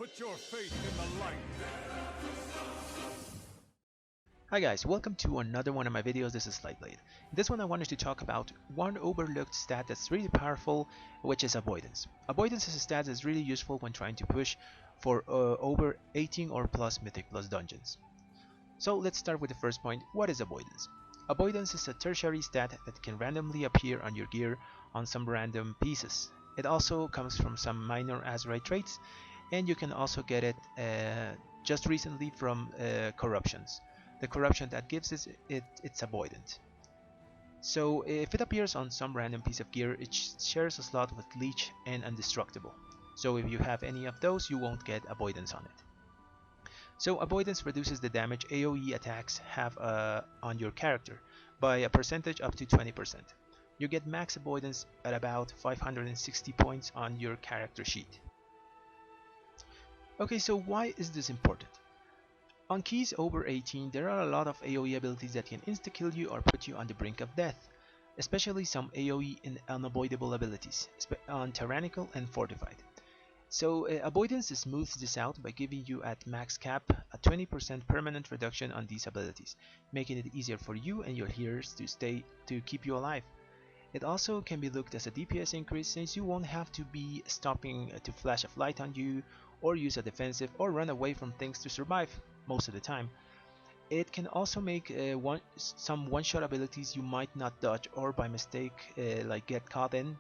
Put your faith in the light. Hi guys, welcome to another one of my videos. This is Slightblade. In this one I wanted to talk about one overlooked stat that's really powerful, which is Avoidance. Avoidance is a stat that's really useful when trying to push for over 18 or plus Mythic Plus dungeons. So let's start with the first point. What is Avoidance? Avoidance is a tertiary stat that can randomly appear on your gear on some random pieces. It also comes from some minor Azerite traits, and you can also get it just recently from corruptions. The corruption that gives it's avoidant. So if it appears on some random piece of gear, it shares a slot with Leech and Indestructible. So if you have any of those, you won't get avoidance on it. So avoidance reduces the damage AoE attacks have on your character by a percentage up to 20%. You get max avoidance at about 560 points on your character sheet. Okay, so why is this important? On keys over 18, there are a lot of AoE abilities that can insta-kill you or put you on the brink of death, especially some AoE and unavoidable abilities on Tyrannical and Fortified. So Avoidance smooths this out by giving you at max cap a 20% permanent reduction on these abilities, making it easier for you and your healers to keep you alive. It also can be looked as a DPS increase since you won't have to be stopping to flash a light on you or use a defensive or run away from things to survive most of the time. It can also make some one-shot abilities you might not dodge or by mistake like get caught in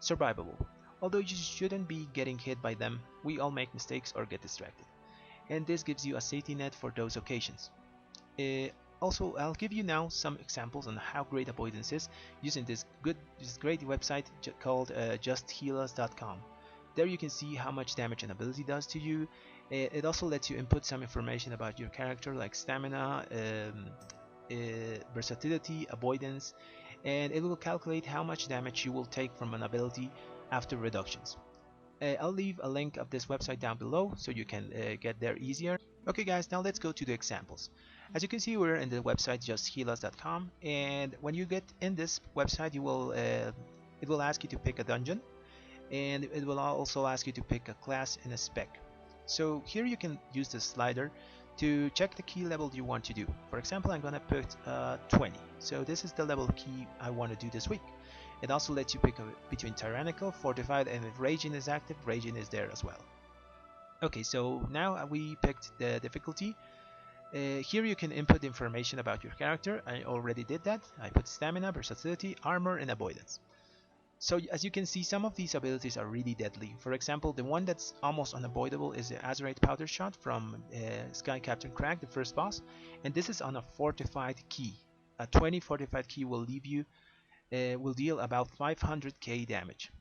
survivable. Although you shouldn't be getting hit by them, we all make mistakes or get distracted. And this gives you a safety net for those occasions. Also, I'll give you now some examples on how great Avoidance is using this great website called justhealus.com. There you can see how much damage an ability does to you. It also lets you input some information about your character like stamina, versatility, avoidance, and it will calculate how much damage you will take from an ability after reductions. I'll leave a link of this website down below so you can get there easier. Okay guys, now let's go to the examples. As you can see, we're in the website justhealus.com, and when you get in this website, it will ask you to pick a dungeon, and it will also ask you to pick a class and a spec. So here you can use the slider to check the key level you want to do. For example, I'm gonna put 20. So this is the level of key I want to do this week. It also lets you pick between Tyrannical, Fortified, and if Raging is active, Raging is there as well. Okay, so now we picked the difficulty. Here you can input information about your character. I already did that. I put stamina, versatility, armor, and avoidance. So as you can see, some of these abilities are really deadly. For example, the one that's almost unavoidable is the Azerite Powder Shot from Sky Captain Crag, the first boss, and this is on a fortified key. A 20 fortified key will deal about 500k damage.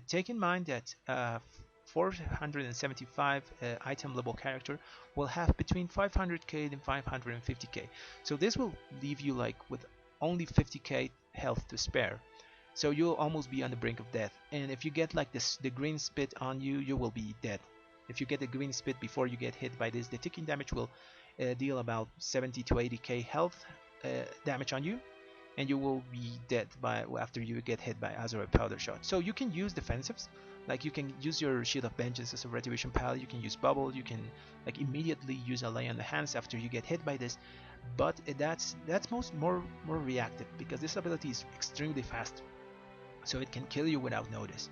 Take in mind that 475 item level character will have between 500k and 550k. So this will leave you like with only 50k health to spare. So you'll almost be on the brink of death. And if you get like the green spit on you, you will be dead. If you get the green spit before you get hit by this, the ticking damage will deal about 70 to 80k health damage on you, and you will be dead after you get hit by Azerite Powder Shot. So you can use defensives, like you can use your Shield of Vengeance as a Retribution Pal, you can use Bubble, you can like immediately use a Lay on the Hands after you get hit by this, but that's more reactive because this ability is extremely fast, so it can kill you without notice.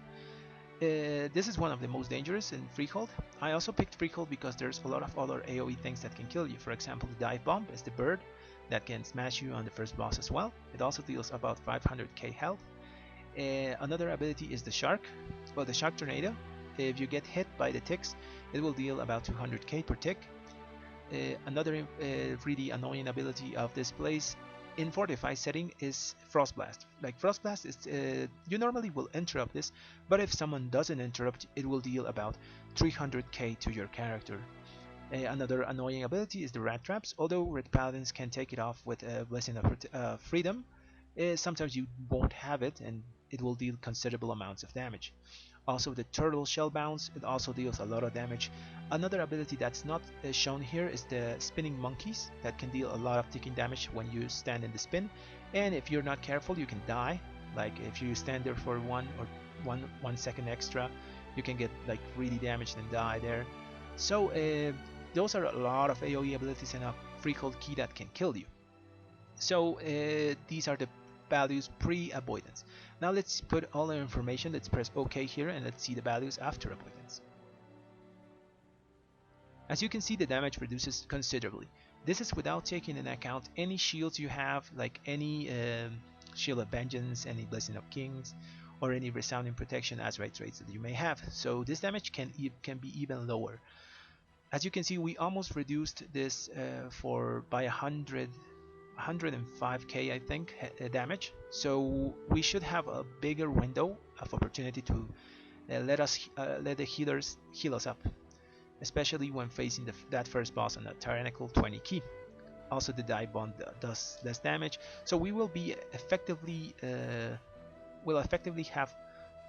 This is one of the most dangerous in Freehold. I also picked Freehold because there's a lot of other AoE things that can kill you. For example, the Dive Bomb is the bird that can smash you on the first boss as well. It also deals about 500k health. Another ability is the Shark, or the Shark Tornado. If you get hit by the ticks, it will deal about 200k per tick. Another really annoying ability of this place in fortified setting is Frost Blast. Like Frost Blast is you normally will interrupt this, but if someone doesn't interrupt, it will deal about 300k to your character. Another annoying ability is the Rat Traps. Although Red Paladins can take it off with a Blessing of Freedom, sometimes you won't have it and it will deal considerable amounts of damage. Also the Turtle Shell Bounce, it also deals a lot of damage. Another ability that's not shown here is the Spinning Monkeys that can deal a lot of ticking damage when you stand in the spin, and if you're not careful you can die. Like if you stand there for one second extra, You can get like really damaged and die there. So those are a lot of AoE abilities and a free cold key that can kill you. So these are the values pre-avoidance. Now let's put all the information. Let's press OK here and let's see the values after avoidance. As you can see, the damage reduces considerably. This is without taking into account any shields you have, like any Shield of Vengeance, any Blessing of Kings, or any Resounding Protection Azerite traits that you may have. So this damage can be even lower. As you can see, we almost reduced this by 105k, I think, damage. So we should have a bigger window of opportunity to let the healers heal us up, especially when facing that first boss on a tyrannical 20 key. Also, the dive bomb does less damage, so we will be effectively have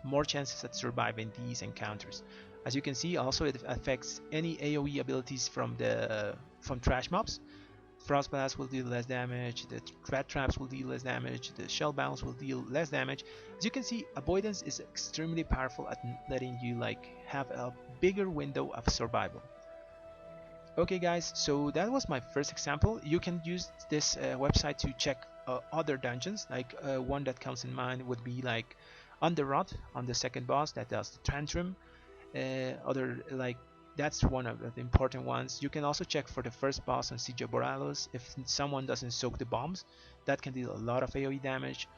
more chances at surviving these encounters. As you can see, also it affects any AoE abilities from trash mobs. Frost Blast will deal less damage, the Rat Traps will deal less damage, the Shell Bounce will deal less damage. As you can see, Avoidance is extremely powerful at letting you have a bigger window of survival. Okay guys, so that was my first example. You can use this website to check other dungeons. One that comes in mind would be like Underrot on the second boss that does the Tantrum. That's one of the important ones. You can also check for the first boss on Siege of Boralos. If someone doesn't soak the bombs, that can deal a lot of AoE damage.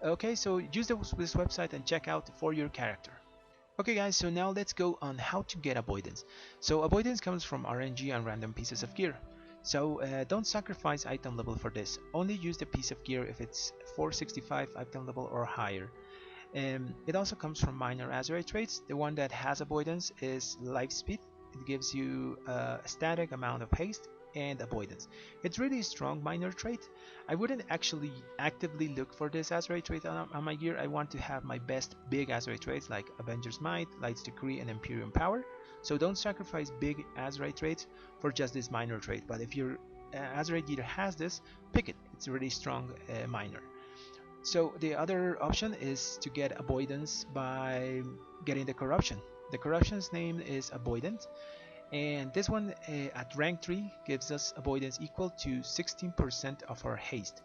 Okay, so use this website and check out for your character. Okay guys, so now let's go on how to get Avoidance. So Avoidance comes from RNG and random pieces of gear. So don't sacrifice item level for this. Only use the piece of gear if it's 465 item level or higher. It also comes from minor Azerite traits. The one that has Avoidance is Life Speed. It gives you a static amount of haste and Avoidance. It's really a strong minor trait. I wouldn't actually actively look for this Azerite trait on my gear. I want to have my best big Azerite traits like Avenger's Might, Light's Decree, and Imperium Power. So don't sacrifice big Azerite traits for just this minor trait. But if your Azerite gear has this, pick it. It's a really strong minor. So the other option is to get Avoidance by getting the Corruption. The Corruption's name is Avoidant, and this one at rank 3 gives us Avoidance equal to 16% of our haste.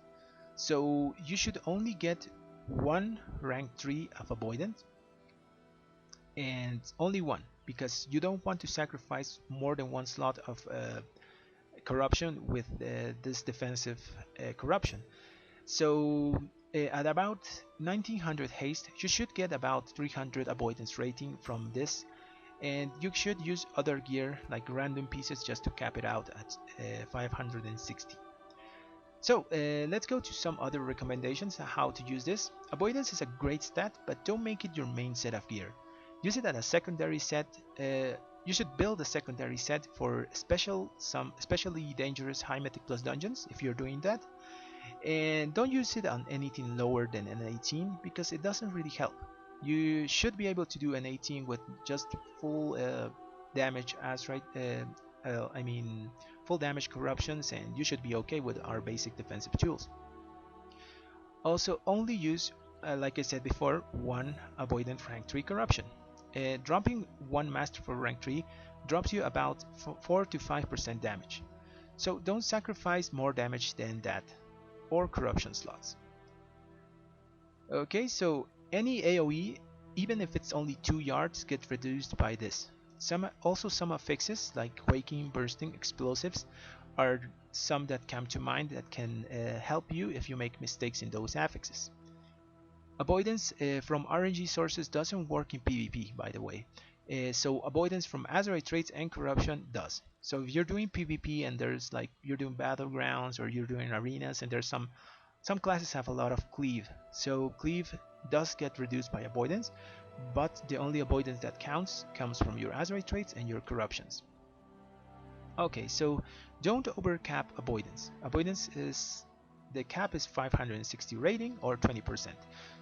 So you should only get one rank 3 of Avoidance, and only one, because you don't want to sacrifice more than one slot of Corruption with this defensive Corruption. So at about 1900 haste, you should get about 300 Avoidance rating from this, and you should use other gear like random pieces just to cap it out at 560. So let's go to some other recommendations on how to use this. Avoidance is a great stat, but don't make it your main set of gear. Use it as a secondary set. You should build a secondary set for some especially dangerous high mythic plus dungeons if you're doing that. And don't use it on anything lower than an 18 because it doesn't really help. You should be able to do an 18 with just full damage full damage corruptions, and you should be okay with our basic defensive tools. Also, only use, like I said before, one Avoidant rank 3 corruption. Dropping one Masterful rank 3 drops you about 4 to 5% damage. So don't sacrifice more damage than that, or corruption slots. Okay, so any AoE, even if it's only 2 yards, gets reduced by this. Some affixes like Quaking, Bursting, Explosives are some that come to mind that can help you if you make mistakes in those affixes. Avoidance from RNG sources doesn't work in PvP, by the way. So avoidance from Azerite traits and corruption does. So if you're doing PvP and there's you're doing battlegrounds or you're doing arenas, and there's some classes have a lot of cleave. So cleave does get reduced by avoidance, but the only avoidance that counts comes from your Azerite traits and your corruptions. Okay, so don't overcap avoidance. Avoidance is the cap is 560 rating or 20%.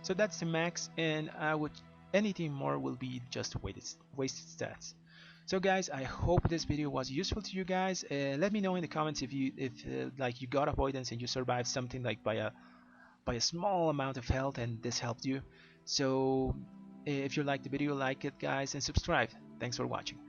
So that's the max, and anything more will be just wasted stats. So guys, I hope this video was useful to you guys. Let me know in the comments if you got avoidance and you survived something by a small amount of health and this helped you. So If you like the video, like it guys, and subscribe. Thanks for watching.